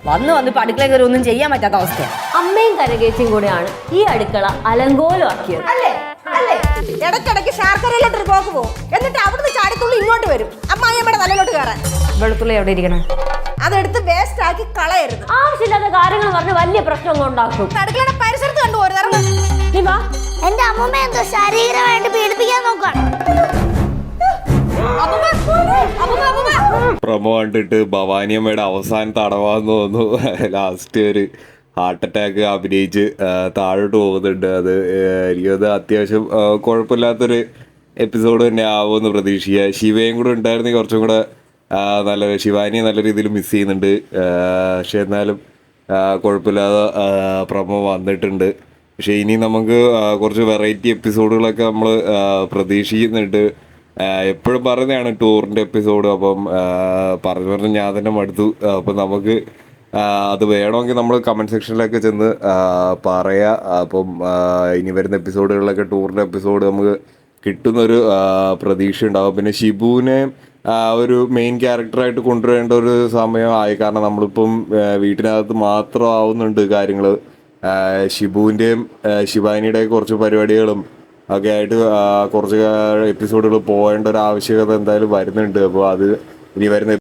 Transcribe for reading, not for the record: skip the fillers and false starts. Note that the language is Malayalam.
വന്ന് ഇപ്പൊ അടുക്കള കയറി ഒന്നും ചെയ്യാൻ പറ്റാത്ത അവസ്ഥയാണ്. അമ്മയും കരകേച്ചിയും കൂടെയാണ് ഈ അടുക്കള അലങ്കോലമാക്കിയത്. അല്ലേ അല്ലേ? ഇടയ്ക്കിടയ്ക്ക് ശാർക്കരയിലോട്ട് ഒരു പോക്ക് പോകും, എന്നിട്ട് അവിടുന്ന് ചാടിത്തുള്ളി ഇങ്ങോട്ട് വരും അമ്മായിയമ്മയുടെ തലയിലോട്ട് കയറാൻ. വെളുത്തുള്ളി എവിടെ ഇരിക്കണം? അതെടുത്ത് വേസ്റ്റ് ആക്കി കളയരുത്. ആവശ്യമില്ലാത്ത കാര്യങ്ങൾ പറഞ്ഞ് വലിയ പ്രശ്നം ഉണ്ടാക്കും. അടുക്കളയുടെ പരിസരത്ത് കണ്ടുപോരുത്. നീ വാ. എന്റെ അമ്മൂമ്മ എന്തോ ശാരീരികമായിട്ട് പീഡിപ്പിക്കാൻ നോക്കാണ്. പ്രൊമോ കണ്ടിട്ട് ഭവാനിയമ്മയുടെ അവസാനത്തെ അടവാന്ന് തോന്നുന്നു. ലാസ്റ്റ് ഒരു ഹാർട്ട് അറ്റാക്ക് അഭിനയിച്ച് താഴോട്ട് പോകുന്നുണ്ട്. അത് എനിക്കത് അത്യാവശ്യം കുഴപ്പമില്ലാത്തൊരു എപ്പിസോഡ് തന്നെ ആവുമെന്ന് പ്രതീക്ഷിക്കുക. ശിവയും കൂടെ ഉണ്ടായിരുന്നെങ്കിൽ കുറച്ചും കൂടെ നല്ല, ശിവാനിയെ നല്ല രീതിയിൽ മിസ് ചെയ്യുന്നുണ്ട്. പക്ഷെ എന്നാലും കുഴപ്പമില്ലാതെ പ്രൊമോ വന്നിട്ടുണ്ട്. പക്ഷെ ഇനി നമുക്ക് കുറച്ച് വെറൈറ്റി എപ്പിസോഡുകളൊക്കെ നമ്മൾ പ്രതീക്ഷിക്കുന്നുണ്ട്. എപ്പോഴും പറയുന്നതാണ് ടൂറിൻ്റെ എപ്പിസോഡ്. അപ്പം പറഞ്ഞ് ഞാൻ തന്നെ മടുത്തു. അപ്പം നമുക്ക് അത് വേണമെങ്കിൽ നമ്മൾ കമൻറ്റ് സെക്ഷനിലൊക്കെ ചെന്ന് പറയാം. അപ്പം ഇനി വരുന്ന എപ്പിസോഡുകളിലൊക്കെ ടൂറിൻ്റെ എപ്പിസോഡ് നമുക്ക് കിട്ടുന്നൊരു പ്രതീക്ഷ ഉണ്ടാകും. പിന്നെ ഷിബുവിനെ ഒരു മെയിൻ ക്യാരക്ടറായിട്ട് കൊണ്ടുവരേണ്ട ഒരു സമയമായി. കാരണം നമ്മളിപ്പം വീട്ടിനകത്ത് മാത്രം ആവുന്നുണ്ട് കാര്യങ്ങൾ. ഷിബുവിൻ്റെയും ശിവാനിയുടെയും കുറച്ച് പരിപാടികളും ഒക്കെ ആയിട്ട് കുറച്ച് എപ്പിസോഡുകൾ പോകേണ്ട ഒരു ആവശ്യകത എന്തായാലും വരുന്നുണ്ട്. അപ്പോൾ അത് ഇനി വരുന്ന